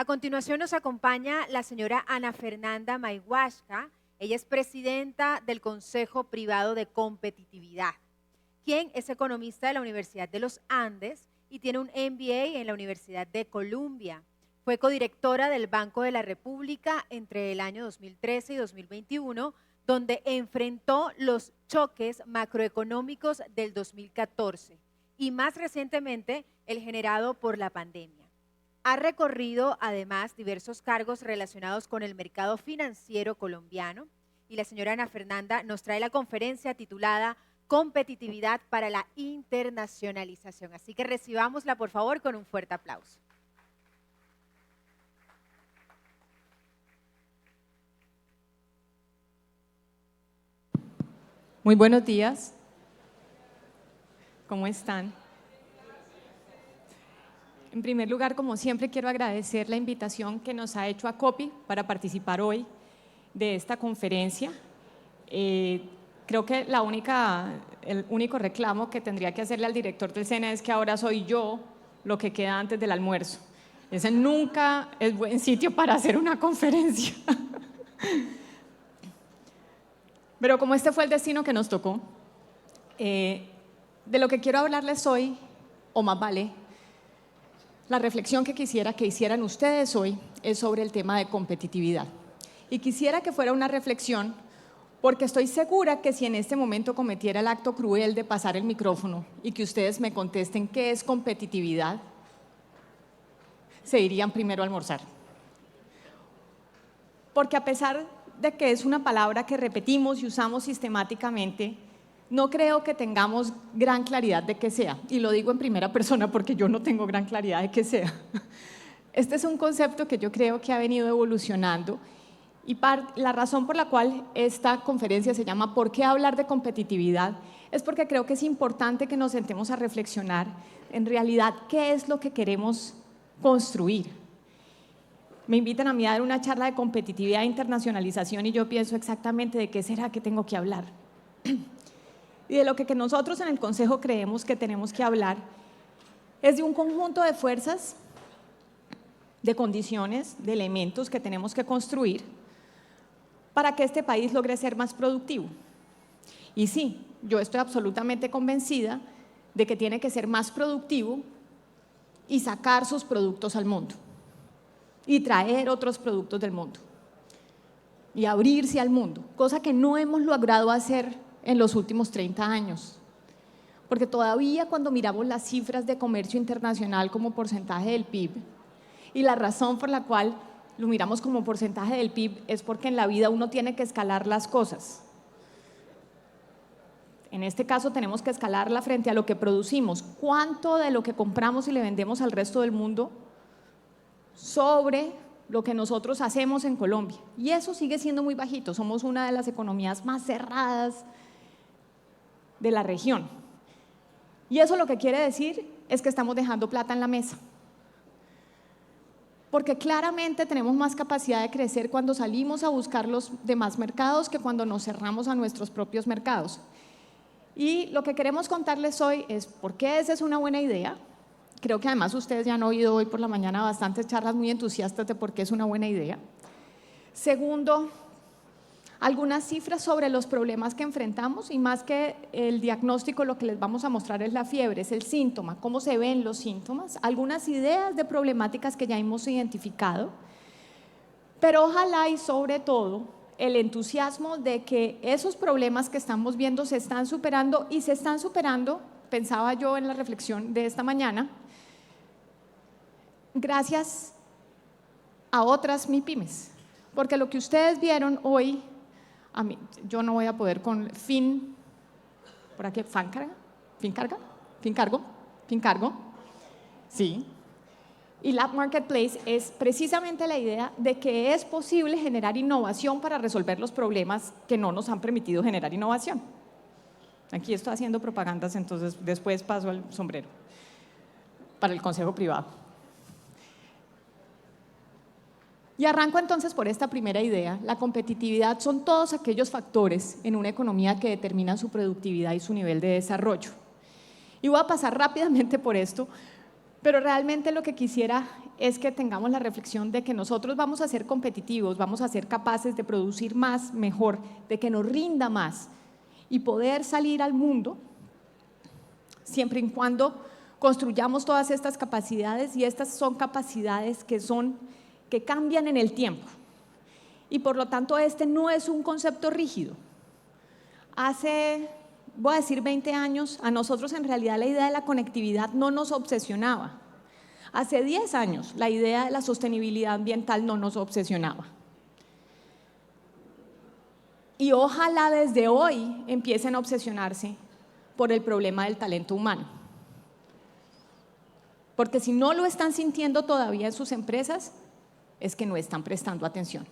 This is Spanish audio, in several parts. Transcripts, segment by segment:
A continuación nos acompaña la señora Ana Fernanda Mayhuasca. Ella es presidenta del Consejo Privado de Competitividad, quien es economista de la Universidad de los Andes y tiene un MBA en la Universidad de Columbia. Fue codirectora del Banco de la República entre el año 2013 y 2021, donde enfrentó los choques macroeconómicos del 2014 y más recientemente el generado por la pandemia. Ha recorrido además diversos cargos relacionados con el mercado financiero colombiano y la señora Ana Fernanda nos trae la conferencia titulada Competitividad para la Internacionalización. Así que recibámosla por favor con un fuerte aplauso. Muy buenos días. ¿Cómo están? En primer lugar, como siempre, quiero agradecer la invitación que nos ha hecho ACOPI para participar hoy de esta conferencia. Creo que el único reclamo que tendría que hacerle al director del SENA es que ahora soy yo lo que queda antes del almuerzo. Ese nunca es buen sitio para hacer una conferencia. Pero como este fue el destino que nos tocó, de lo que quiero hablarles hoy, o más vale, la reflexión que quisiera que hicieran ustedes hoy es sobre el tema de competitividad. Y quisiera que fuera una reflexión porque estoy segura que si en este momento cometiera el acto cruel de pasar el micrófono y que ustedes me contesten qué es competitividad, se irían primero a almorzar. Porque a pesar de que es una palabra que repetimos y usamos sistemáticamente, no creo que tengamos gran claridad de qué sea, y lo digo en primera persona porque yo no tengo gran claridad de qué sea. Este es un concepto que yo creo que ha venido evolucionando y la razón por la cual esta conferencia se llama ¿Por qué hablar de competitividad? Es porque creo que es importante que nos sentemos a reflexionar en realidad qué es lo que queremos construir. Me invitan a mí a dar una charla de competitividad e internacionalización y yo pienso exactamente de qué será que tengo que hablar. Y de lo que nosotros en el Consejo creemos que tenemos que hablar es de un conjunto de fuerzas, de condiciones, de elementos que tenemos que construir para que este país logre ser más productivo. Y sí, yo estoy absolutamente convencida de que tiene que ser más productivo y sacar sus productos al mundo y traer otros productos del mundo y abrirse al mundo, cosa que no hemos logrado hacer en los últimos 30 años, porque todavía cuando miramos las cifras de comercio internacional como porcentaje del PIB, y la razón por la cual lo miramos como porcentaje del PIB es porque en la vida uno tiene que escalar las cosas. En este caso tenemos que escalarla frente a lo que producimos, cuánto de lo que compramos y le vendemos al resto del mundo sobre lo que nosotros hacemos en Colombia, y eso sigue siendo muy bajito, somos una de las economías más cerradas de la región, y eso lo que quiere decir es que estamos dejando plata en la mesa, porque claramente tenemos más capacidad de crecer cuando salimos a buscar los demás mercados que cuando nos cerramos a nuestros propios mercados. Y lo que queremos contarles hoy es por qué esa es una buena idea. Creo que además ustedes ya han oído hoy por la mañana bastantes charlas muy entusiastas de por qué es una buena idea. Segundo, algunas cifras sobre los problemas que enfrentamos, y más que el diagnóstico lo que les vamos a mostrar es la fiebre, es el síntoma, cómo se ven los síntomas, algunas ideas de problemáticas que ya hemos identificado, pero ojalá y sobre todo el entusiasmo de que esos problemas que estamos viendo se están superando, y se están superando, pensaba yo en la reflexión de esta mañana, gracias a otras MIPYMES, porque lo que ustedes vieron hoy, a mí, yo no voy a poder con por aquí, Fincargo, sí, y Lab Marketplace es precisamente la idea de que es posible generar innovación para resolver los problemas que no nos han permitido generar innovación. Aquí estoy haciendo propagandas, entonces después paso al sombrero para el Consejo Privado. Y arranco entonces por esta primera idea. La competitividad son todos aquellos factores en una economía que determinan su productividad y su nivel de desarrollo. Y voy a pasar rápidamente por esto, pero realmente lo que quisiera es que tengamos la reflexión de que nosotros vamos a ser competitivos, vamos a ser capaces de producir más, mejor, de que nos rinda más y poder salir al mundo siempre y cuando construyamos todas estas capacidades, y estas son capacidades que cambian en el tiempo. Y por lo tanto este no es un concepto rígido. Hace, voy a decir 20 años, a nosotros en realidad la idea de la conectividad no nos obsesionaba. Hace 10 años la idea de la sostenibilidad ambiental no nos obsesionaba. Y ojalá desde hoy empiecen a obsesionarse por el problema del talento humano. Porque si no lo están sintiendo todavía en sus empresas, es que no están prestando atención.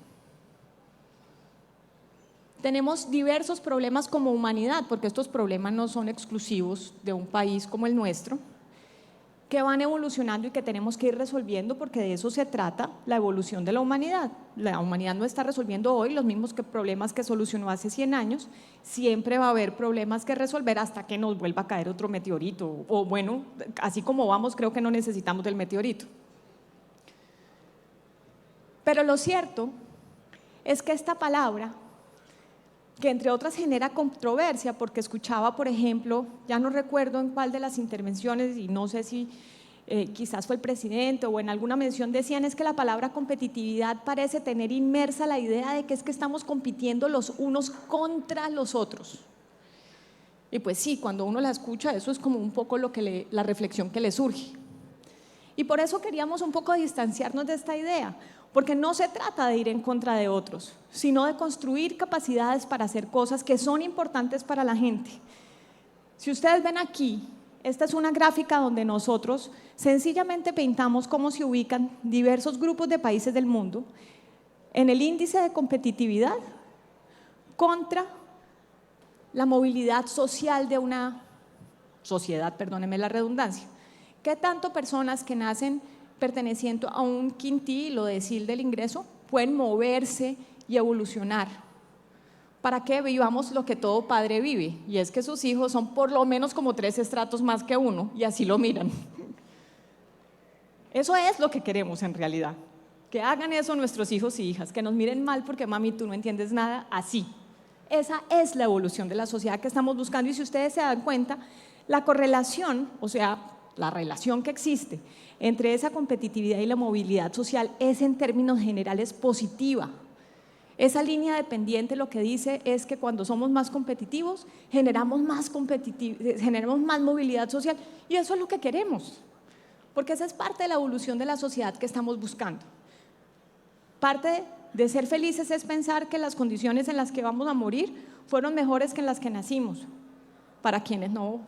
Tenemos diversos problemas como humanidad, porque estos problemas no son exclusivos de un país como el nuestro, que van evolucionando y que tenemos que ir resolviendo, porque de eso se trata la evolución de la humanidad. La humanidad no está resolviendo hoy los mismos problemas que solucionó hace 100 años, siempre va a haber problemas que resolver hasta que nos vuelva a caer otro meteorito, o bueno, así como vamos, creo que no necesitamos del meteorito. Pero lo cierto es que esta palabra, que entre otras genera controversia, porque escuchaba, por ejemplo, ya no recuerdo en cuál de las intervenciones, y no sé si quizás fue el presidente o en alguna mención decían, es que la palabra competitividad parece tener inmersa la idea de que es que estamos compitiendo los unos contra los otros. Y pues sí, cuando uno la escucha, eso es como un poco la reflexión que le surge. Y por eso queríamos un poco distanciarnos de esta idea, porque no se trata de ir en contra de otros, sino de construir capacidades para hacer cosas que son importantes para la gente. Si ustedes ven aquí, esta es una gráfica donde nosotros sencillamente pintamos cómo se ubican diversos grupos de países del mundo en el índice de competitividad contra la movilidad social de una sociedad, perdónenme la redundancia. ¿Qué tanto personas que nacen perteneciendo a un quintilo, decil del ingreso, pueden moverse y evolucionar para que vivamos lo que todo padre vive? Y es que sus hijos son por lo menos como 3 estratos más que uno, y así lo miran. Eso es lo que queremos en realidad, que hagan eso nuestros hijos y hijas, que nos miren mal porque mami tú no entiendes nada, así. Esa es la evolución de la sociedad que estamos buscando, y si ustedes se dan cuenta, la correlación, o sea, la relación que existe entre esa competitividad y la movilidad social es en términos generales positiva. Esa línea dependiente lo que dice es que cuando somos más competitivos generamos más movilidad social, y eso es lo que queremos, porque esa es parte de la evolución de la sociedad que estamos buscando. Parte de ser felices es pensar que las condiciones en las que vamos a morir fueron mejores que en las que nacimos, para quienes no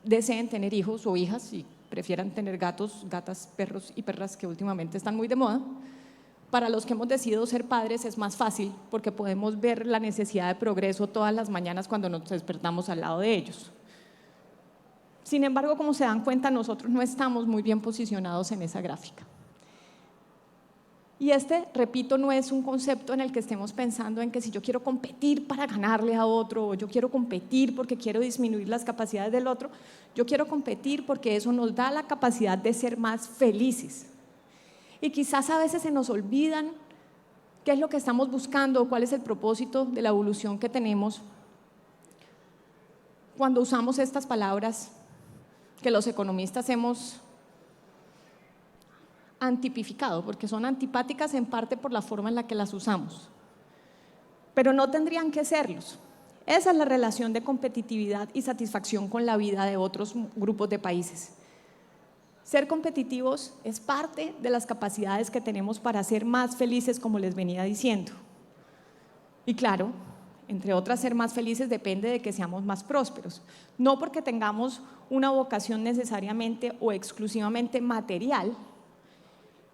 deseen tener hijos o hijas y prefieran tener gatos, gatas, perros y perras, que últimamente están muy de moda. Para los que hemos decidido ser padres es más fácil, porque podemos ver la necesidad de progreso todas las mañanas cuando nos despertamos al lado de ellos. Sin embargo, como se dan cuenta, nosotros no estamos muy bien posicionados en esa gráfica. Y repito, no es un concepto en el que estemos pensando en que si yo quiero competir para ganarle a otro, o yo quiero competir porque quiero disminuir las capacidades del otro. Yo quiero competir porque eso nos da la capacidad de ser más felices. Y quizás a veces se nos olvidan qué es lo que estamos buscando, cuál es el propósito de la evolución que tenemos cuando usamos estas palabras que los economistas hemos antipificado, porque son antipáticas en parte por la forma en la que las usamos, pero no tendrían que serlos. Esa es la relación de competitividad y satisfacción con la vida de otros grupos de países. Ser competitivos es parte de las capacidades que tenemos para ser más felices, como les venía diciendo. Y claro, entre otras, ser más felices depende de que seamos más prósperos, no porque tengamos una vocación necesariamente o exclusivamente material,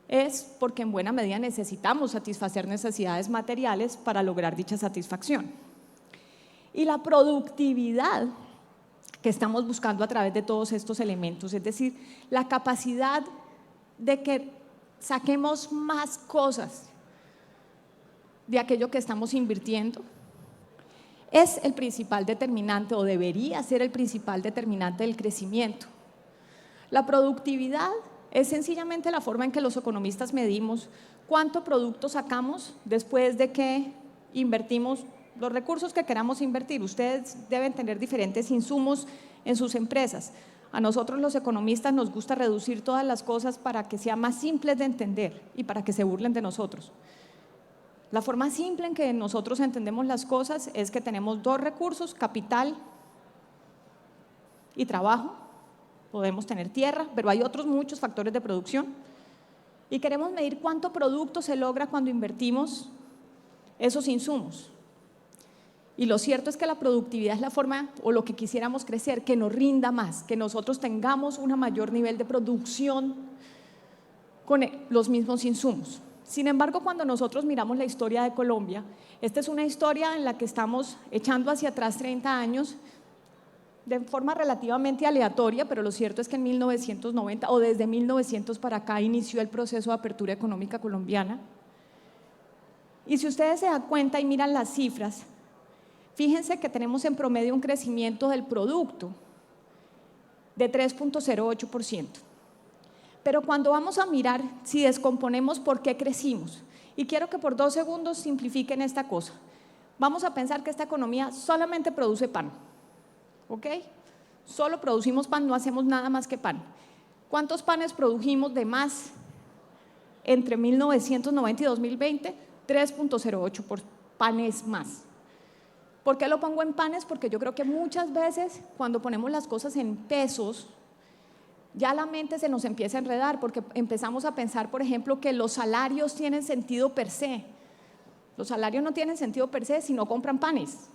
es porque en buena medida necesitamos satisfacer necesidades materiales para lograr dicha satisfacción. Y la productividad que estamos buscando a través de todos estos elementos, es decir, la capacidad de que saquemos más cosas de aquello que estamos invirtiendo, es el principal determinante, o debería ser el principal determinante del crecimiento. La productividad Es sencillamente la forma en que los economistas medimos cuánto producto sacamos después de que invertimos los recursos que queramos invertir. Ustedes deben tener diferentes insumos en sus empresas. A nosotros los economistas nos gusta reducir todas las cosas para que sean más simples de entender y para que se burlen de nosotros. La forma simple en que nosotros entendemos las cosas es que tenemos dos recursos, capital y trabajo. Podemos tener tierra, pero hay otros muchos factores de producción. Y queremos medir cuánto producto se logra cuando invertimos esos insumos. Y lo cierto es que la productividad es la forma, o lo que quisiéramos crecer, que nos rinda más, que nosotros tengamos un mayor nivel de producción con los mismos insumos. Sin embargo, cuando nosotros miramos la historia de Colombia, esta es una historia en la que estamos echando hacia atrás 30 años de forma relativamente aleatoria, pero lo cierto es que en 1990 o desde 1900 para acá inició el proceso de apertura económica colombiana. Y si ustedes se dan cuenta y miran las cifras, fíjense que tenemos en promedio un crecimiento del producto de 3.08%. Pero cuando vamos a mirar si descomponemos por qué crecimos, y quiero que por 2 segundos simplifiquen esta cosa, vamos a pensar que esta economía solamente produce pan, ¿ok? Solo producimos pan, no hacemos nada más que pan. ¿Cuántos panes produjimos de más entre 1990 y 2020? 3.08 panes más. ¿Por qué lo pongo en panes? Porque yo creo que muchas veces cuando ponemos las cosas en pesos, ya la mente se nos empieza a enredar, porque empezamos a pensar, por ejemplo, que los salarios tienen sentido per se. Los salarios no tienen sentido per se si no compran panes.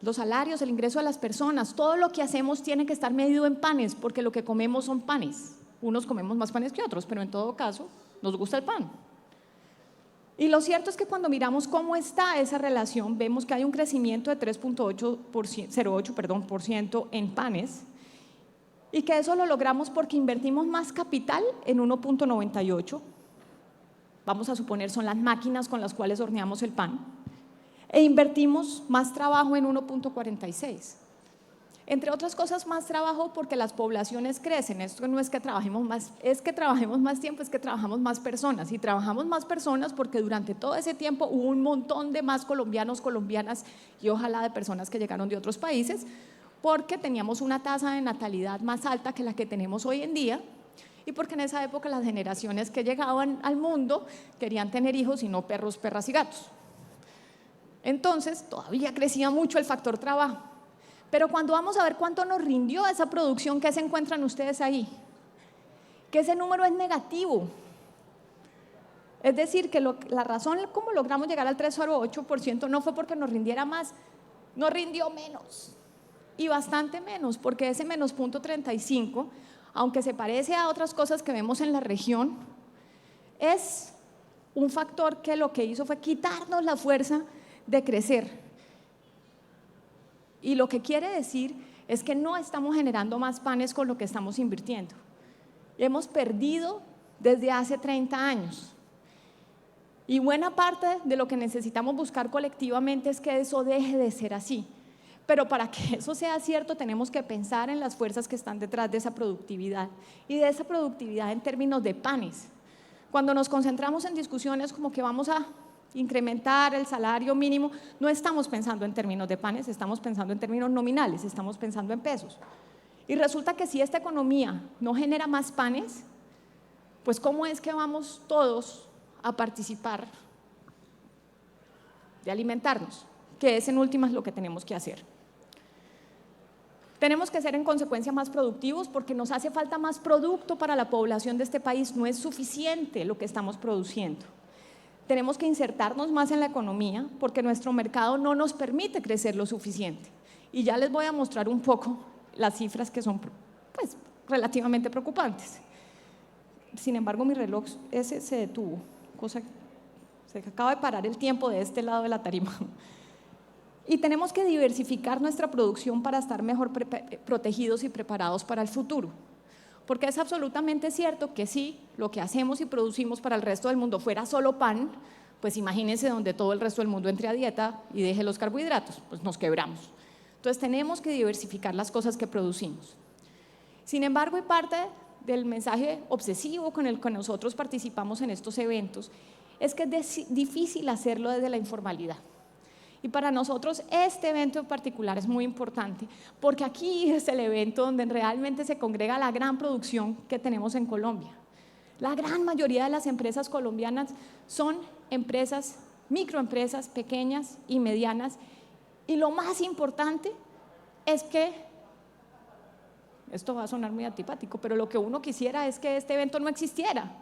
Los salarios, el ingreso de las personas, todo lo que hacemos tiene que estar medido en panes, porque lo que comemos son panes. Unos comemos más panes que otros, pero en todo caso nos gusta el pan. Y lo cierto es que cuando miramos cómo está esa relación, vemos que hay un crecimiento de 3.08% en panes, y que eso lo logramos porque invertimos más capital en 1.98, vamos a suponer son las máquinas con las cuales horneamos el pan, e invertimos más trabajo en 1.46. Entre otras cosas, más trabajo porque las poblaciones crecen. Esto no es que trabajemos más, es que trabajemos más tiempo, es que trabajamos más personas. Y trabajamos más personas porque durante todo ese tiempo hubo un montón de más colombianos, colombianas y ojalá de personas que llegaron de otros países, porque teníamos una tasa de natalidad más alta que la que tenemos hoy en día y porque en esa época las generaciones que llegaban al mundo querían tener hijos y no perros, perras y gatos. Entonces todavía crecía mucho el factor trabajo. Pero cuando vamos a ver cuánto nos rindió esa producción, ¿qué se encuentran ustedes ahí? Que ese número es negativo. Es decir, que la razón cómo logramos llegar al 3.08% no fue porque nos rindiera más, nos rindió menos. Y bastante menos, porque ese menos 0.35, aunque se parece a otras cosas que vemos en la región, es un factor que lo que hizo fue quitarnos la fuerza de crecer. Y lo que quiere decir es que no estamos generando más panes con lo que estamos invirtiendo. Hemos perdido desde hace 30 años. Y buena parte de lo que necesitamos buscar colectivamente es que eso deje de ser así. Pero para que eso sea cierto tenemos que pensar en las fuerzas que están detrás de esa productividad y de esa productividad en términos de panes. Cuando nos concentramos en discusiones como que vamos a incrementar el salario mínimo, no estamos pensando en términos de panes, estamos pensando en términos nominales, estamos pensando en pesos. Y resulta que si esta economía no genera más panes, pues ¿cómo es que vamos todos a participar de alimentarnos? Que es en últimas lo que tenemos que hacer. Tenemos que ser en consecuencia más productivos porque nos hace falta más producto para la población de este país, no es suficiente lo que estamos produciendo. Tenemos que insertarnos más en la economía porque nuestro mercado no nos permite crecer lo suficiente. Y ya les voy a mostrar un poco las cifras que son pues, relativamente preocupantes. Sin embargo, mi reloj ese se detuvo, cosa que se acaba de parar el tiempo de este lado de la tarima. Y tenemos que diversificar nuestra producción para estar mejor protegidos y preparados para el futuro. Porque es absolutamente cierto que si lo que hacemos y producimos para el resto del mundo fuera solo pan, pues imagínense donde todo el resto del mundo entre a dieta y deje los carbohidratos, pues nos quebramos. Entonces tenemos que diversificar las cosas que producimos. Sin embargo, y parte del mensaje obsesivo con el que nosotros participamos en estos eventos es que es difícil hacerlo desde la informalidad. Y para nosotros este evento en particular es muy importante porque aquí es el evento donde realmente se congrega la gran producción que tenemos en Colombia. La gran mayoría de las empresas colombianas son empresas, microempresas, pequeñas y medianas. Y lo más importante es que, esto va a sonar muy antipático, pero lo que uno quisiera es que este evento no existiera,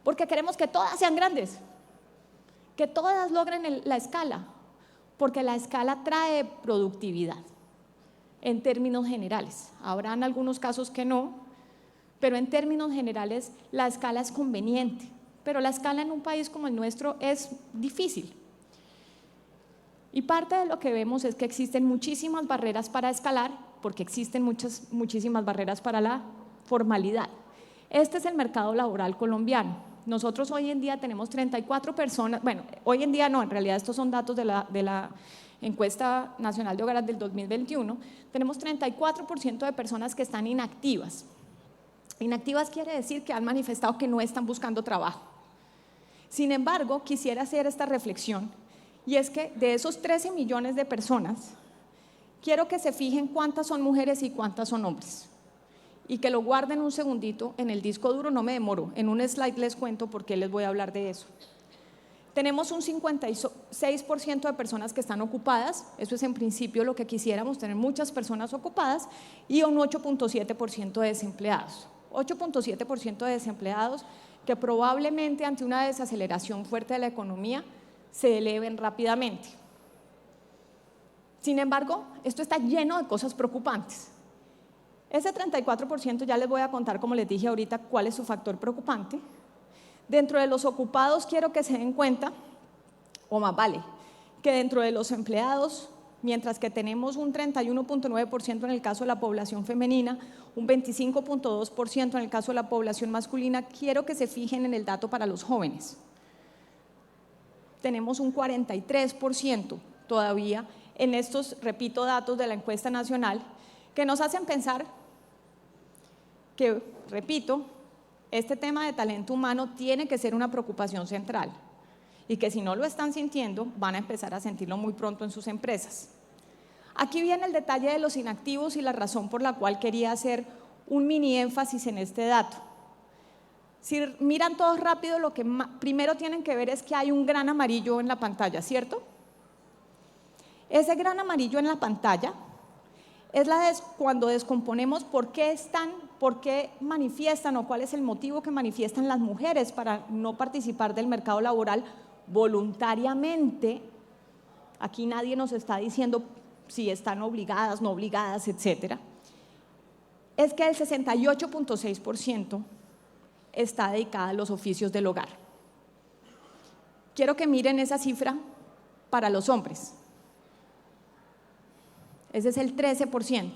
porque queremos que todas sean grandes, que todas logren la escala, porque la escala trae productividad en términos generales. Habrán algunos casos que no, pero en términos generales la escala es conveniente, pero la escala en un país como el nuestro es difícil. Y parte de lo que vemos es que existen muchísimas barreras para escalar, porque existen muchísimas barreras para la formalidad. Este es el mercado laboral colombiano. Nosotros hoy en día tenemos 34 personas, bueno, hoy en día no, en realidad estos son datos de la encuesta nacional de hogares del 2021, tenemos 34% de personas que están inactivas. Inactivas quiere decir que han manifestado que no están buscando trabajo. Sin embargo, quisiera hacer esta reflexión, y es que de esos 13 millones de personas, quiero que se fijen cuántas son mujeres y cuántas son hombres, y que lo guarden un segundito en el disco duro, no me demoro, en un slide les cuento por qué les voy a hablar de eso. Tenemos un 56% de personas que están ocupadas, eso es en principio lo que quisiéramos, tener muchas personas ocupadas, y un 8.7% de desempleados. 8.7% de desempleados que probablemente ante una desaceleración fuerte de la economía se eleven rápidamente. Sin embargo, esto está lleno de cosas preocupantes. Ese 34% ya les voy a contar, como les dije ahorita, cuál es su factor preocupante. Dentro de los ocupados quiero que se den cuenta, o más vale, que dentro de los empleados, mientras que tenemos un 31.9% en el caso de la población femenina, un 25.2% en el caso de la población masculina, quiero que se fijen en el dato para los jóvenes. Tenemos un 43% todavía en estos, repito, datos de la encuesta nacional, que nos hacen pensar que, repito, este tema de talento humano tiene que ser una preocupación central y que si no lo están sintiendo, van a empezar a sentirlo muy pronto en sus empresas. Aquí viene el detalle de los inactivos y la razón por la cual quería hacer un mini énfasis en este dato. Si miran todos rápido, lo que primero tienen que ver es que hay un gran amarillo en la pantalla, ¿cierto? Ese gran amarillo en la pantalla es cuando descomponemos por qué manifiestan o cuál es el motivo que manifiestan las mujeres para no participar del mercado laboral voluntariamente. Aquí nadie nos está diciendo si están obligadas, no obligadas, etcétera. Es que el 68.6% está dedicada a los oficios del hogar. Quiero que miren esa cifra para los hombres. Ese es el 13%.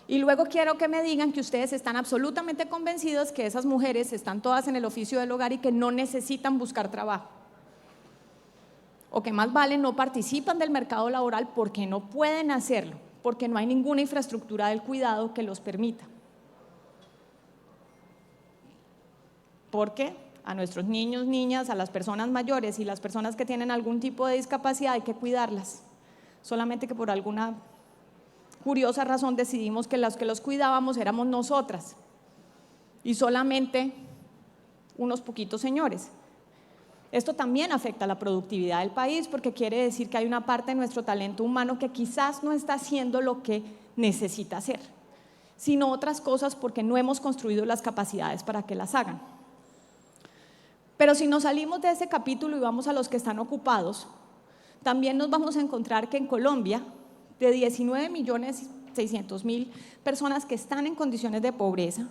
Y luego quiero que me digan que ustedes están absolutamente convencidos que esas mujeres están todas en el oficio del hogar y que no necesitan buscar trabajo. O que más vale no participan del mercado laboral porque no pueden hacerlo, porque no hay ninguna infraestructura del cuidado que los permita. Porque a nuestros niños, niñas, a las personas mayores y las personas que tienen algún tipo de discapacidad hay que cuidarlas. Solamente que por alguna curiosa razón decidimos que las que los cuidábamos éramos nosotras y solamente unos poquitos señores. Esto también afecta a la productividad del país porque quiere decir que hay una parte de nuestro talento humano que quizás no está haciendo lo que necesita hacer, sino otras cosas porque no hemos construido las capacidades para que las hagan. Pero si nos salimos de ese capítulo y vamos a los que están ocupados, también nos vamos a encontrar que en Colombia, de 19.600.000 personas que están en condiciones de pobreza,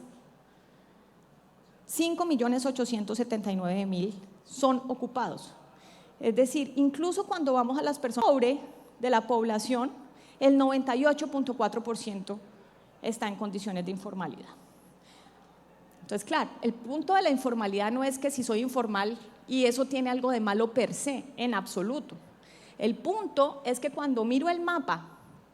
5.879.000 son ocupados. Es decir, incluso cuando vamos a las personas pobres de la población, el 98.4% está en condiciones de informalidad. Entonces, claro, el punto de la informalidad no es que si soy informal y eso tiene algo de malo per se, en absoluto. El punto es que cuando miro el mapa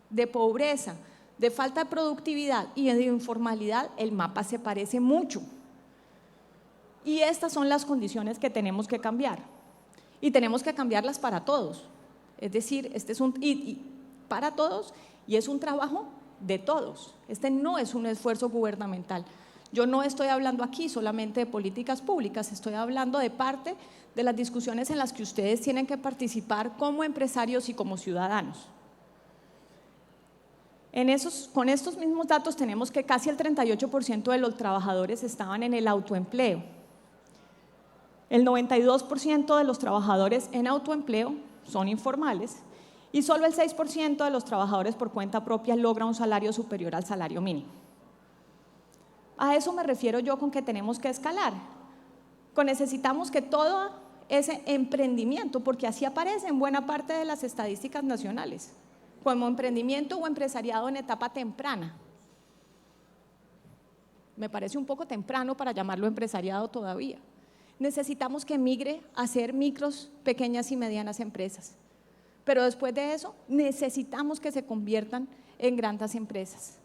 de pobreza de falta de productividad y de informalidad, el mapa se parece mucho. Y estas son las condiciones que tenemos que cambiar. Y tenemos que cambiarlas para todos. Es decir, este es para todos, y es un trabajo de todos. Este no es un esfuerzo gubernamental. Yo no estoy hablando aquí solamente de políticas públicas, estoy hablando de parte de las discusiones en las que ustedes tienen que participar como empresarios y como ciudadanos. Con estos mismos datos tenemos que casi el 38% de los trabajadores estaban en el autoempleo. El 92% de los trabajadores en autoempleo son informales y solo el 6% de los trabajadores por cuenta propia logra un salario superior al salario mínimo. A eso me refiero yo con que tenemos que escalar. Necesitamos que todo ese emprendimiento, porque así aparece en buena parte de las estadísticas nacionales, como emprendimiento o empresariado en etapa temprana. Me parece un poco temprano para llamarlo empresariado todavía. Necesitamos que migre a ser micros, pequeñas y medianas empresas. Pero después de eso, necesitamos que se conviertan en grandes empresas.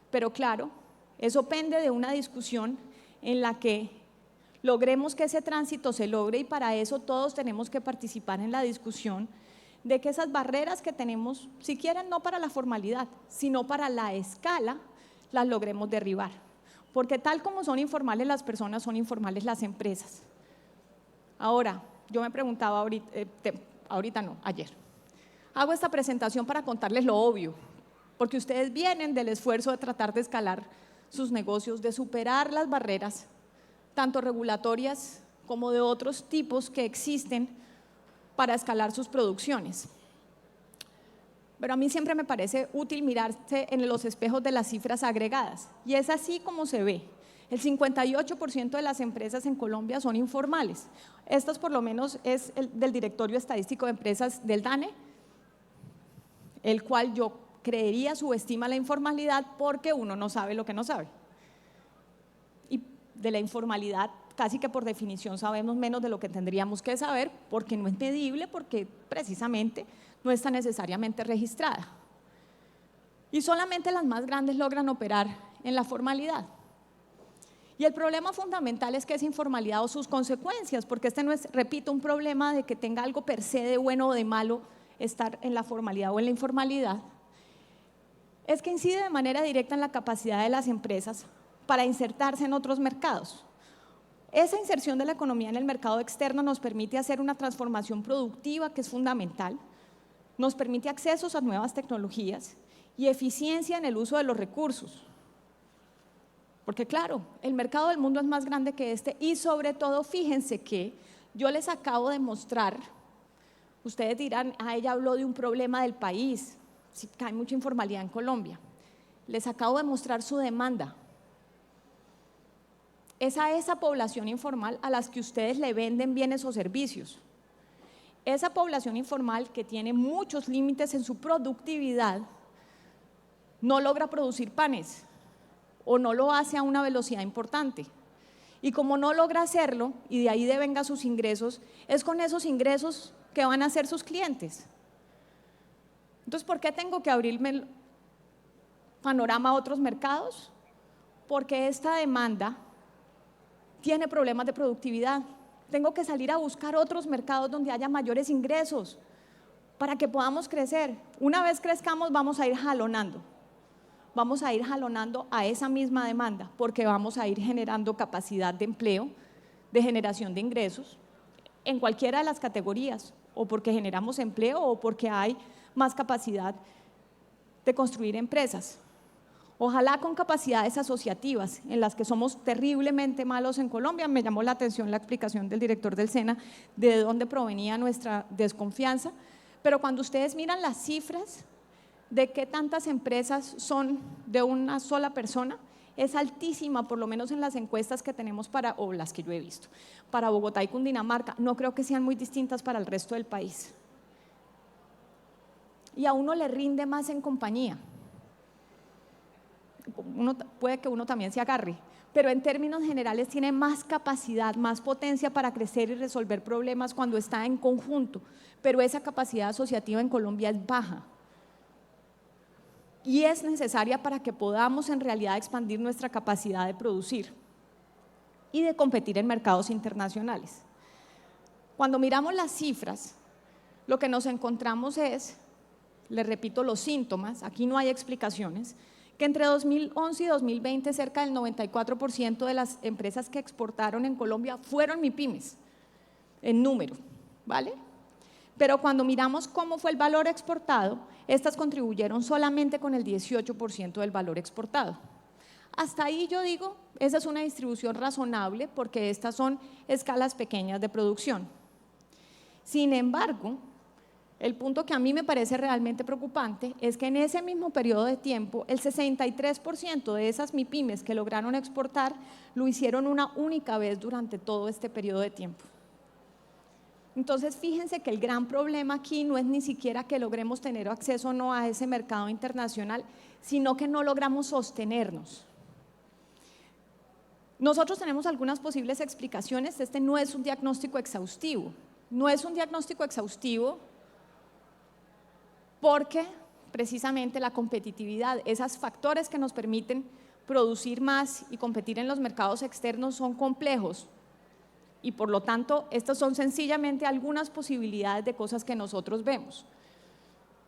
Pero claro, eso pende de una discusión en la que logremos que ese tránsito se logre, y para eso todos tenemos que participar en la discusión de que esas barreras que tenemos, si quieren no para la formalidad, sino para la escala, las logremos derribar. Porque tal como son informales las personas, son informales las empresas. Ahora, yo me preguntaba ayer, hago esta presentación para contarles lo obvio, porque ustedes vienen del esfuerzo de tratar de escalar sus negocios, de superar las barreras, tanto regulatorias como de otros tipos que existen para escalar sus producciones. Pero a mí siempre me parece útil mirarse en los espejos de las cifras agregadas, y es así como se ve. El 58% de las empresas en Colombia son informales. Estos por lo menos es del Directorio Estadístico de Empresas del DANE, el cual yo creería subestima la informalidad porque uno no sabe lo que no sabe. Y de la informalidad casi que por definición sabemos menos de lo que tendríamos que saber, porque no es medible, porque precisamente no está necesariamente registrada. Y solamente las más grandes logran operar en la formalidad. Y el problema fundamental es que esa informalidad o sus consecuencias, porque este no es, repito, un problema de que tenga algo per se de bueno o de malo estar en la formalidad o en la informalidad, es que incide de manera directa en la capacidad de las empresas para insertarse en otros mercados. Esa inserción de la economía en el mercado externo nos permite hacer una transformación productiva que es fundamental, nos permite accesos a nuevas tecnologías y eficiencia en el uso de los recursos. Porque claro, el mercado del mundo es más grande que este, y sobre todo fíjense que yo les acabo de mostrar, ustedes dirán, ella habló de un problema del país, sí, que hay mucha informalidad en Colombia. Les acabo de mostrar su demanda. Es a esa población informal a las que ustedes le venden bienes o servicios. Esa población informal que tiene muchos límites en su productividad no logra producir panes o no lo hace a una velocidad importante. Y como no logra hacerlo, y de ahí devenga sus ingresos, es con esos ingresos que van a ser sus clientes. Entonces, ¿por qué tengo que abrirme el panorama a otros mercados? Porque esta demanda tiene problemas de productividad. Tengo que salir a buscar otros mercados donde haya mayores ingresos para que podamos crecer. Una vez crezcamos, vamos a ir jalonando. Vamos a ir jalonando a esa misma demanda, porque vamos a ir generando capacidad de empleo, de generación de ingresos, en cualquiera de las categorías, o porque generamos empleo o porque hay más capacidad de construir empresas. Ojalá con capacidades asociativas, en las que somos terriblemente malos en Colombia. Me llamó la atención la explicación del director del SENA de dónde provenía nuestra desconfianza, pero cuando ustedes miran las cifras de qué tantas empresas son de una sola persona, es altísima, por lo menos en las encuestas que tenemos o las que yo he visto, para Bogotá y Cundinamarca. No creo que sean muy distintas para el resto del país. Y a uno le rinde más en compañía. Puede que uno también se agarre, pero en términos generales tiene más capacidad, más potencia para crecer y resolver problemas cuando está en conjunto, pero esa capacidad asociativa en Colombia es baja. y es necesaria para que podamos en realidad expandir nuestra capacidad de producir y de competir en mercados internacionales. Cuando miramos las cifras, lo que nos encontramos es, les repito los síntomas, aquí no hay explicaciones, que entre 2011 y 2020 cerca del 94% de las empresas que exportaron en Colombia fueron MIPYMES, en número, ¿vale? Pero cuando miramos cómo fue el valor exportado, estas contribuyeron solamente con el 18% del valor exportado. Hasta ahí yo digo, esa es una distribución razonable porque estas son escalas pequeñas de producción. Sin embargo, el punto que a mí me parece realmente preocupante es que en ese mismo periodo de tiempo, el 63% de esas MIPYMES que lograron exportar lo hicieron una única vez durante todo este periodo de tiempo. Entonces, fíjense que el gran problema aquí no es ni siquiera que logremos tener acceso o no a ese mercado internacional, sino que no logramos sostenernos. Nosotros tenemos algunas posibles explicaciones, este no es un diagnóstico exhaustivo, porque precisamente la competitividad, esos factores que nos permiten producir más y competir en los mercados externos son complejos y por lo tanto estas son sencillamente algunas posibilidades de cosas que nosotros vemos.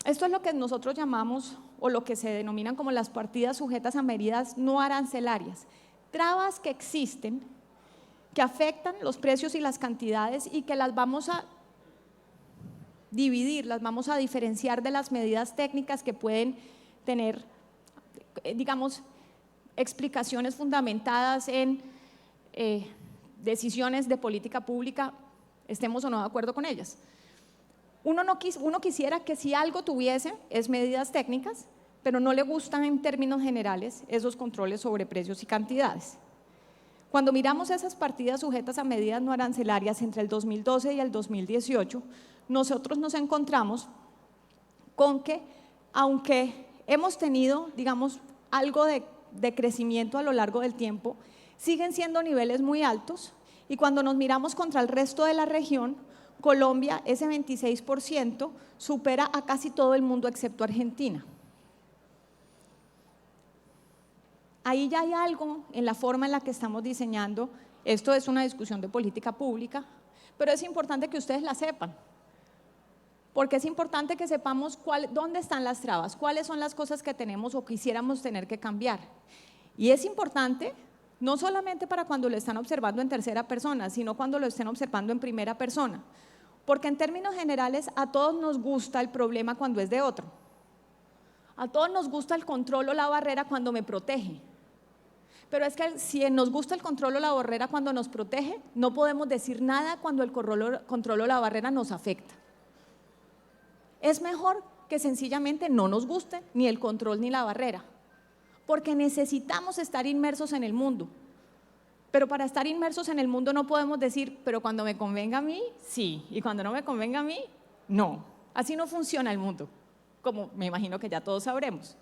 Esto es lo que nosotros llamamos o lo que se denominan como las partidas sujetas a medidas no arancelarias, trabas que existen, que afectan los precios y las cantidades y que las vamos a dividir, las vamos a diferenciar de las medidas técnicas que pueden tener, digamos, explicaciones fundamentadas en decisiones de política pública, estemos o no de acuerdo con ellas. Uno quisiera que si algo tuviese es medidas técnicas, pero no le gustan en términos generales esos controles sobre precios y cantidades. Cuando miramos esas partidas sujetas a medidas no arancelarias entre el 2012 y el 2018, nosotros nos encontramos con que, aunque hemos tenido, digamos, algo de crecimiento a lo largo del tiempo, siguen siendo niveles muy altos y cuando nos miramos contra el resto de la región, Colombia, ese 26%, supera a casi todo el mundo excepto Argentina. Ahí ya hay algo en la forma en la que estamos diseñando, esto es una discusión de política pública, pero es importante que ustedes la sepan, porque es importante que sepamos dónde están las trabas, cuáles son las cosas que tenemos o quisiéramos tener que cambiar. Y es importante no solamente para cuando lo están observando en tercera persona, sino cuando lo estén observando en primera persona, porque en términos generales a todos nos gusta el problema cuando es de otro, a todos nos gusta el control o la barrera cuando me protege, pero es que si nos gusta el control o la barrera cuando nos protege, no podemos decir nada cuando el control o la barrera nos afecta. Es mejor que sencillamente no nos guste ni el control ni la barrera, porque necesitamos estar inmersos en el mundo, pero para estar inmersos en el mundo no podemos decir, pero cuando me convenga a mí, sí, y cuando no me convenga a mí, no. Así no funciona el mundo, como me imagino que ya todos sabremos.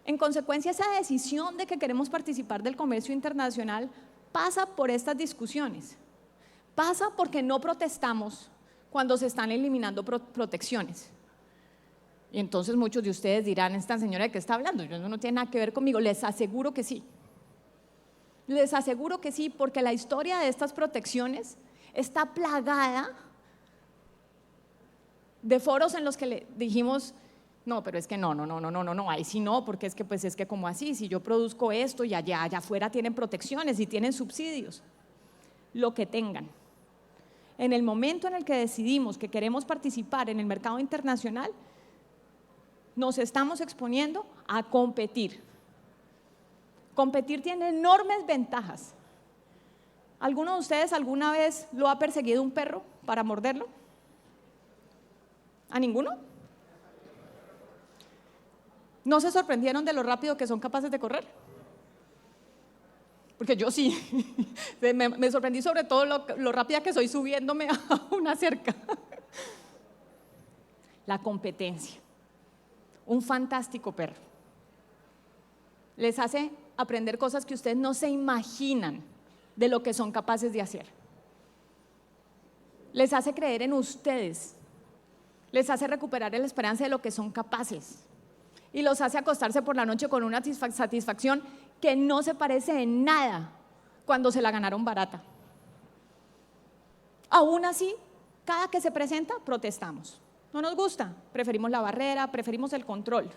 En consecuencia, esa decisión de que queremos participar del comercio internacional pasa por estas discusiones, pasa porque no protestamos cuando se están eliminando protecciones. Y entonces muchos de ustedes dirán, esta señora de qué está hablando, eso no tiene nada que ver conmigo. Les aseguro que sí. Les aseguro que sí, porque la historia de estas protecciones está plagada de foros en los que le dijimos, no, pero es que no, ahí sí no, porque es que pues es que como así, si yo produzco esto y allá afuera tienen protecciones y tienen subsidios, lo que tengan. En el momento en el que decidimos que queremos participar en el mercado internacional, nos estamos exponiendo a competir. Competir tiene enormes ventajas. ¿Alguno de ustedes alguna vez lo ha perseguido un perro para morderlo? ¿A ninguno? ¿No se sorprendieron de lo rápido que son capaces de correr? Porque yo sí, me sorprendí sobre todo lo rápida que soy subiéndome a una cerca. La competencia, un fantástico perro. Les hace aprender cosas que ustedes no se imaginan de lo que son capaces de hacer. Les hace creer en ustedes, les hace recuperar la esperanza de lo que son capaces. y los hace acostarse por la noche con una satisfacción que no se parece en nada cuando se la ganaron barata. Aún así, cada que se presenta, protestamos. No nos gusta, preferimos la barrera, preferimos el control.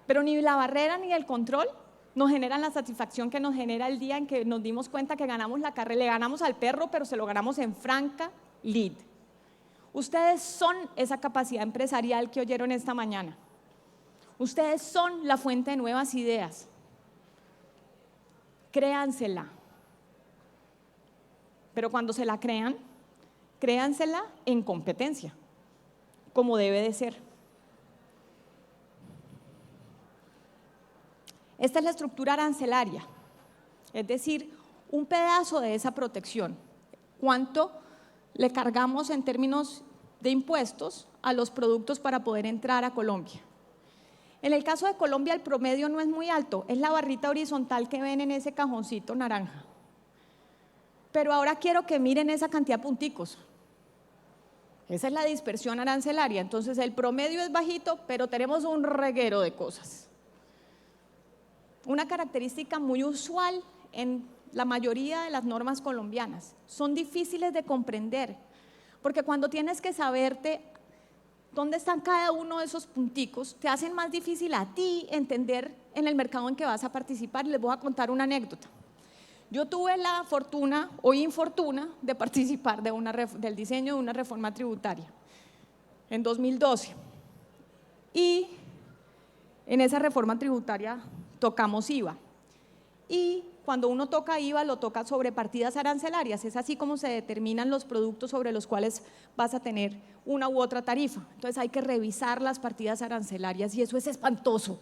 Pero ni la barrera ni el control nos generan la satisfacción que nos genera el día en que nos dimos cuenta que ganamos la carrera, le ganamos al perro, pero se lo ganamos en franca lid. Ustedes son esa capacidad empresarial que oyeron esta mañana. Ustedes son la fuente de nuevas ideas. Créansela. Pero cuando se la crean, créansela en competencia, como debe de ser. Esta es la estructura arancelaria, es decir, un pedazo de esa protección. ¿Cuánto le cargamos en términos de impuestos a los productos para poder entrar a Colombia? En el caso de Colombia el promedio no es muy alto, es la barrita horizontal que ven en ese cajoncito naranja. Pero ahora quiero que miren esa cantidad de punticos. Esa es la dispersión arancelaria. Entonces el promedio es bajito, pero tenemos un reguero de cosas. Una característica muy usual en la mayoría de las normas colombianas. Son difíciles de comprender, porque cuando tienes que saberte dónde están cada uno de esos punticos, te hacen más difícil a ti entender en el mercado en que vas a participar. Y les voy a contar una anécdota. Yo tuve la fortuna o infortuna de participar del diseño de una reforma tributaria en 2012. Y en esa reforma tributaria tocamos IVA. Y cuando uno toca IVA, lo toca sobre partidas arancelarias. Es así como se determinan los productos sobre los cuales vas a tener una u otra tarifa. Entonces hay que revisar las partidas arancelarias y eso es espantoso.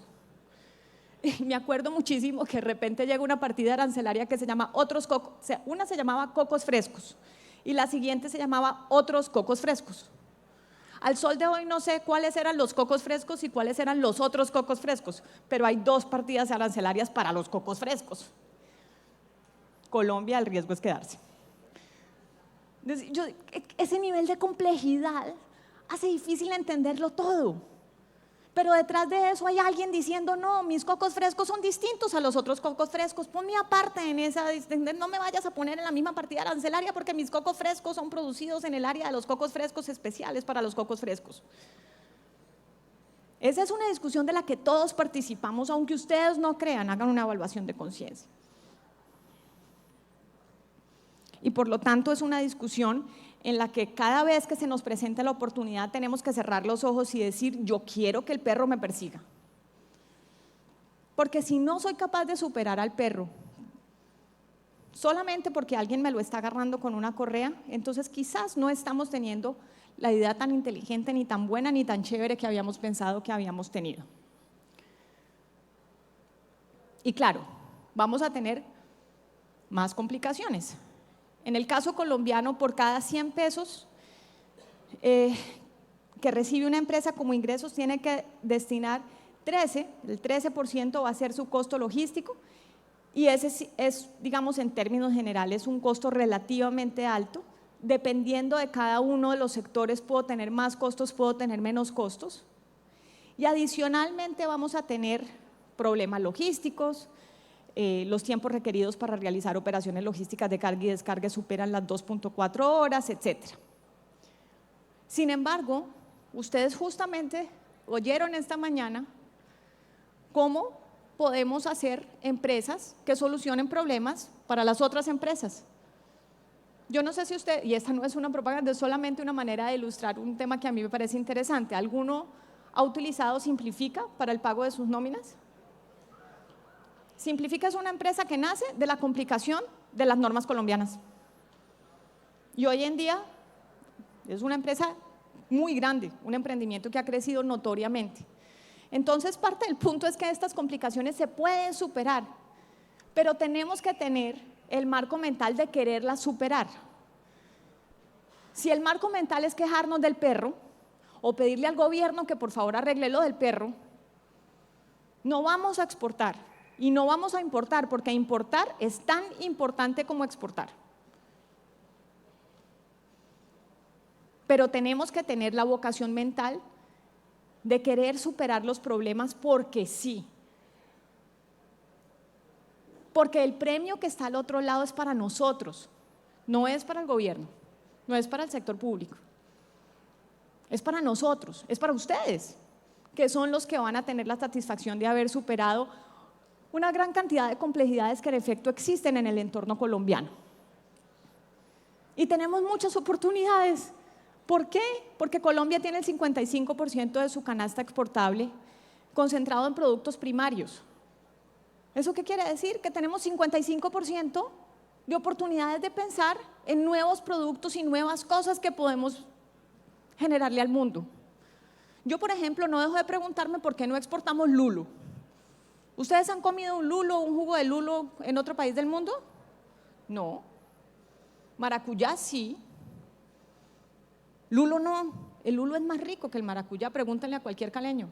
Me acuerdo muchísimo que de repente llega una partida arancelaria que se llama otros cocos, o sea, una se llamaba cocos frescos y la siguiente se llamaba otros cocos frescos. Al sol de hoy no sé cuáles eran los cocos frescos y cuáles eran los otros cocos frescos, pero hay dos partidas arancelarias para los cocos frescos. Colombia, el riesgo es quedarse. Ese nivel de complejidad hace difícil entenderlo todo. Pero detrás de eso hay alguien diciendo, no, mis cocos frescos son distintos a los otros cocos frescos, ponme aparte en esa, no me vayas a poner en la misma partida arancelaria porque mis cocos frescos son producidos en el área de los cocos frescos especiales para los cocos frescos. Esa es una discusión de la que todos participamos, aunque ustedes no crean, hagan una evaluación de conciencia. Y por lo tanto es una discusión en la que cada vez que se nos presenta la oportunidad tenemos que cerrar los ojos y decir, yo quiero que el perro me persiga. Porque si no soy capaz de superar al perro, solamente porque alguien me lo está agarrando con una correa, entonces quizás no estamos teniendo la idea tan inteligente, ni tan buena, ni tan chévere que habíamos pensado que habíamos tenido. Y claro, vamos a tener más complicaciones. En el caso colombiano, por cada 100 pesos que recibe una empresa como ingresos, tiene que destinar 13, el 13% va a ser su costo logístico, y ese es, digamos, en términos generales, un costo relativamente alto. Dependiendo de cada uno de los sectores, puedo tener más costos, puedo tener menos costos. Y adicionalmente vamos a tener problemas logísticos. Los tiempos requeridos para realizar operaciones logísticas de carga y descarga superan las 2.4 horas, etc. Sin embargo, ustedes justamente oyeron esta mañana cómo podemos hacer empresas que solucionen problemas para las otras empresas. Yo no sé si usted, y esta no es una propaganda, es solamente una manera de ilustrar un tema que a mí me parece interesante. ¿Alguno ha utilizado Simplifica para el pago de sus nóminas? Simplifica es una empresa que nace de la complicación de las normas colombianas. Y hoy en día es una empresa muy grande, un emprendimiento que ha crecido notoriamente. Entonces, parte del punto es que estas complicaciones se pueden superar, pero tenemos que tener el marco mental de quererlas superar. Si el marco mental es quejarnos del perro o pedirle al gobierno que por favor arregle lo del perro, no vamos a exportar y no vamos a importar, porque importar es tan importante como exportar. Pero tenemos que tener la vocación mental de querer superar los problemas porque sí. Porque el premio que está al otro lado es para nosotros, no es para el gobierno, no es para el sector público. Es para nosotros, es para ustedes, que son los que van a tener la satisfacción de haber superado una gran cantidad de complejidades que en efecto existen en el entorno colombiano. Y tenemos muchas oportunidades. ¿Por qué? Porque Colombia tiene el 55% de su canasta exportable concentrado en productos primarios. ¿Eso qué quiere decir? Que tenemos 55% de oportunidades de pensar en nuevos productos y nuevas cosas que podemos generarle al mundo. Yo, por ejemplo, no dejo de preguntarme por qué no exportamos lulo. ¿Ustedes han comido un lulo, un jugo de lulo en otro país del mundo? No. Maracuyá sí. Lulo no. El lulo es más rico que el maracuyá, pregúntenle a cualquier caleño.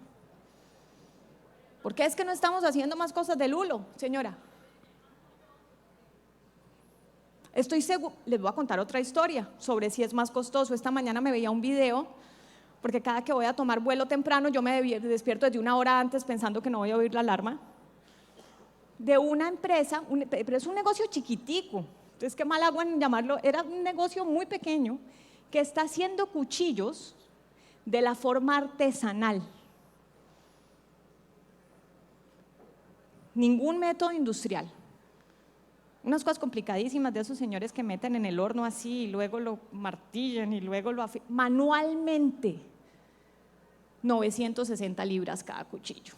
¿Por qué es que no estamos haciendo más cosas de lulo, señora? Estoy seguro, les voy a contar otra historia sobre si es más costoso. Esta mañana me veía un video, porque cada que voy a tomar vuelo temprano yo me despierto desde una hora antes pensando que no voy a oír la alarma, de una empresa, pero es un negocio chiquitico, entonces qué mal hago en llamarlo, era un negocio muy pequeño que está haciendo cuchillos de la forma artesanal. Ningún método industrial. Unas cosas complicadísimas de esos señores que meten en el horno así y luego lo martillan y luego lo afilan. Manualmente, 960 libras cada cuchillo.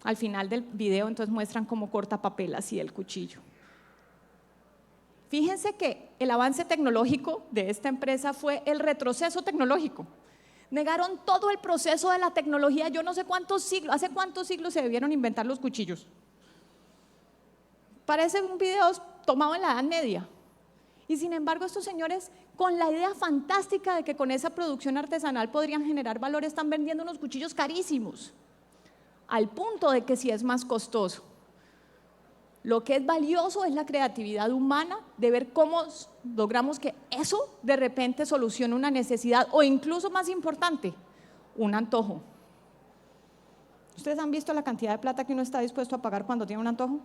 Al final del video entonces muestran cómo corta papel así el cuchillo. Fíjense que el avance tecnológico de esta empresa fue el retroceso tecnológico. Negaron todo el proceso de la tecnología, yo no sé cuántos siglos, ¿hace cuántos siglos se debieron inventar los cuchillos? Parece un video tomado en la Edad Media. Y sin embargo, estos señores, con la idea fantástica de que con esa producción artesanal podrían generar valor, están vendiendo unos cuchillos carísimos, al punto de que sí es más costoso. Lo que es valioso es la creatividad humana de ver cómo logramos que eso de repente solucione una necesidad o incluso más importante, un antojo. ¿Ustedes han visto la cantidad de plata que uno está dispuesto a pagar cuando tiene un antojo?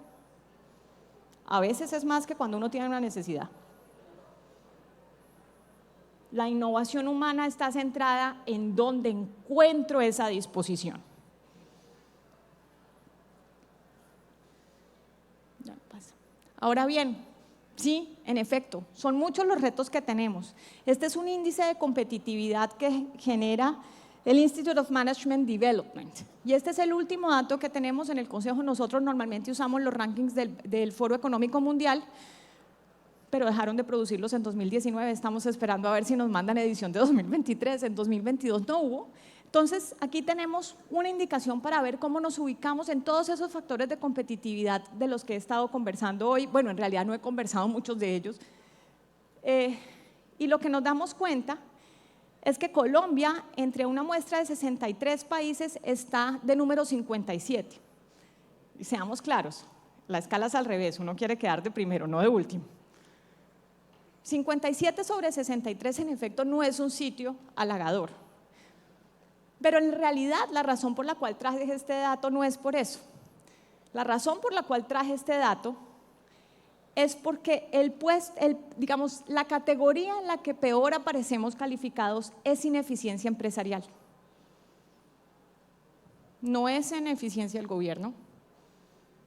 A veces es más que cuando uno tiene una necesidad. La innovación humana está centrada en dónde encuentro esa disposición. Ahora bien, sí, en efecto, son muchos los retos que tenemos. Este es un índice de competitividad que genera el Institute of Management Development. Y este es el último dato que tenemos en el Consejo. Nosotros normalmente usamos los rankings del Foro Económico Mundial, pero dejaron de producirlos en 2019. Estamos esperando a ver si nos mandan edición de 2023. En 2022 no hubo. Entonces, aquí tenemos una indicación para ver cómo nos ubicamos en todos esos factores de competitividad de los que he estado conversando hoy. Bueno, en realidad no he conversado muchos de ellos. Y lo que nos damos cuenta es que Colombia, entre una muestra de 63 países, está de número 57. Y seamos claros, la escala es al revés, uno quiere quedar de primero, no de último. 57 sobre 63 en efecto no es un sitio halagador. Pero en realidad la razón por la cual traje este dato no es por eso. La razón por la cual traje este dato es porque digamos, la categoría en la que peor aparecemos calificados es ineficiencia empresarial. No es en eficiencia del gobierno,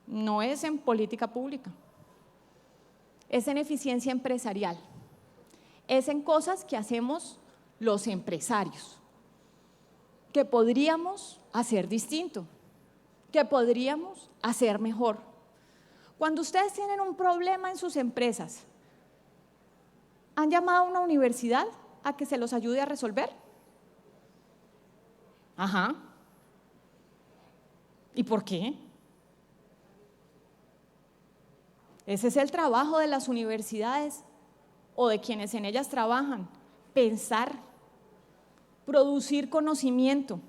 no es en política pública, es en eficiencia empresarial, es en cosas que hacemos los empresarios, que podríamos hacer distinto, que podríamos hacer mejor. Cuando ustedes tienen un problema en sus empresas, ¿han llamado a una universidad a que se los ayude a resolver? Ajá. ¿Y por qué? Ese es el trabajo de las universidades o de quienes en ellas trabajan, pensar, producir conocimiento.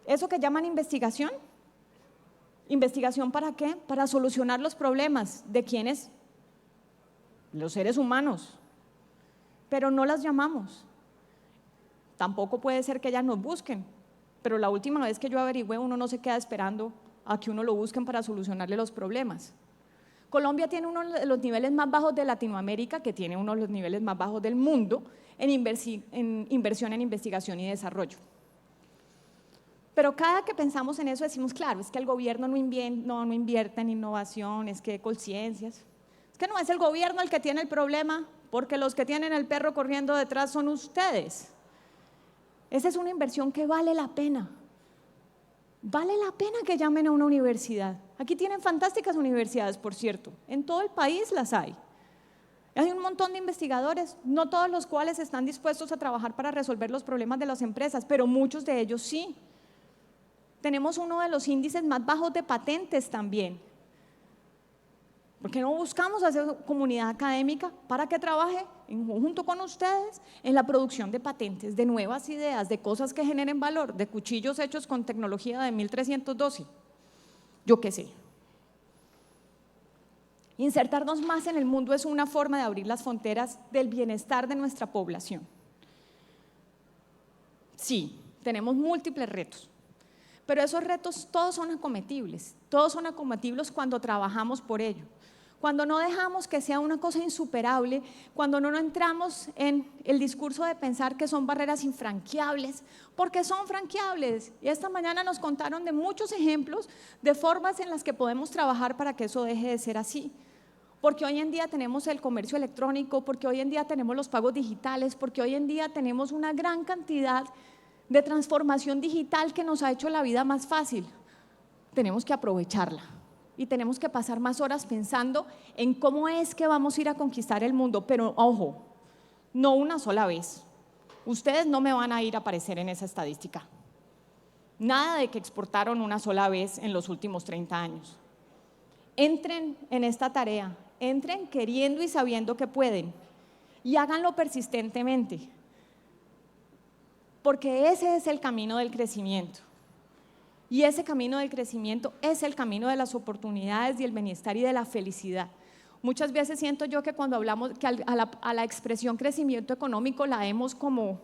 ¿Eso que llaman investigación? ¿Investigación para qué? Para solucionar los problemas de quienes, los seres humanos, pero no las llamamos. tampoco puede ser que ellas nos busquen, pero la última vez que yo averigüé, uno no se queda esperando a que uno lo busquen para solucionarle los problemas. Colombia tiene uno de los niveles más bajos de Latinoamérica, que tiene uno de los niveles más bajos del mundo en inversión en investigación y desarrollo. Pero cada que pensamos en eso decimos, claro, es que el gobierno no invierte en innovación, es que Colciencias, es que no es el gobierno el que tiene el problema, porque los que tienen el perro corriendo detrás son ustedes. Esa es una inversión que vale la pena. Vale la pena que llamen a una universidad. Aquí tienen fantásticas universidades, por cierto. En todo el país las hay. Hay un montón de investigadores, no todos los cuales están dispuestos a trabajar para resolver los problemas de las empresas, pero muchos de ellos sí. Tenemos uno de los índices más bajos de patentes también. ¿Por qué no buscamos hacer comunidad académica para que trabaje en conjunto con ustedes en la producción de patentes, de nuevas ideas, de cosas que generen valor, de cuchillos hechos con tecnología de 1312? Yo qué sé. Insertarnos más en el mundo es una forma de abrir las fronteras del bienestar de nuestra población. Sí, tenemos múltiples retos, pero esos retos todos son acometibles cuando trabajamos por ello. Cuando no dejamos que sea una cosa insuperable, cuando no entramos en el discurso de pensar que son barreras infranqueables, porque son franqueables. Y esta mañana nos contaron de muchos ejemplos de formas en las que podemos trabajar para que eso deje de ser así. Porque hoy en día tenemos el comercio electrónico, porque hoy en día tenemos los pagos digitales, porque hoy en día tenemos una gran cantidad de transformación digital que nos ha hecho la vida más fácil. Tenemos que aprovecharla. Y tenemos que pasar más horas pensando en cómo es que vamos a ir a conquistar el mundo, pero ojo, no una sola vez. Ustedes no me van a ir a aparecer en esa estadística. Nada de que exportaron una sola vez en los últimos 30 años. Entren en esta tarea, entren queriendo y sabiendo que pueden y háganlo persistentemente, porque ese es el camino del crecimiento. Y ese camino del crecimiento es el camino de las oportunidades y el bienestar y de la felicidad. Muchas veces siento yo que cuando hablamos que a la expresión crecimiento económico la hemos como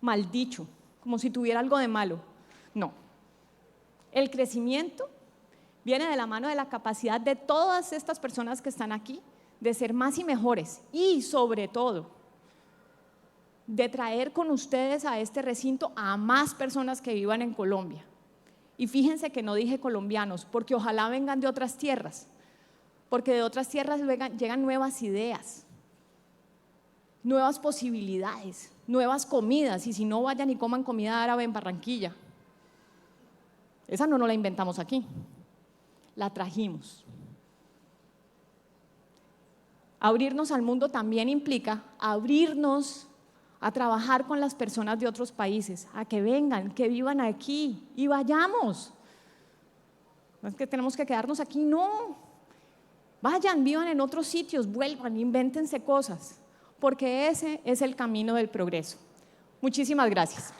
mal dicho, como si tuviera algo de malo. No, el crecimiento viene de la mano de la capacidad de todas estas personas que están aquí de ser más y mejores y sobre todo de traer con ustedes a este recinto a más personas que vivan en Colombia. Y fíjense que no dije colombianos, porque ojalá vengan de otras tierras, porque de otras tierras llegan nuevas ideas, nuevas posibilidades, nuevas comidas, y si no, vayan y coman comida árabe en Barranquilla. Esa no la inventamos aquí, la trajimos. Abrirnos al mundo también implica abrirnos a trabajar con las personas de otros países, a que vengan, que vivan aquí y vayamos. No es que tenemos que quedarnos aquí, no. Vayan, vivan en otros sitios, vuelvan, invéntense cosas, porque ese es el camino del progreso. Muchísimas gracias.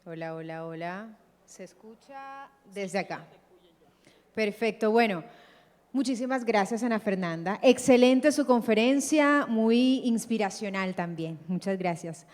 Hola, hola, hola. ¿Se escucha desde acá? Perfecto, bueno, muchísimas gracias, Ana Fernanda. Excelente su conferencia, muy inspiracional también. Muchas gracias.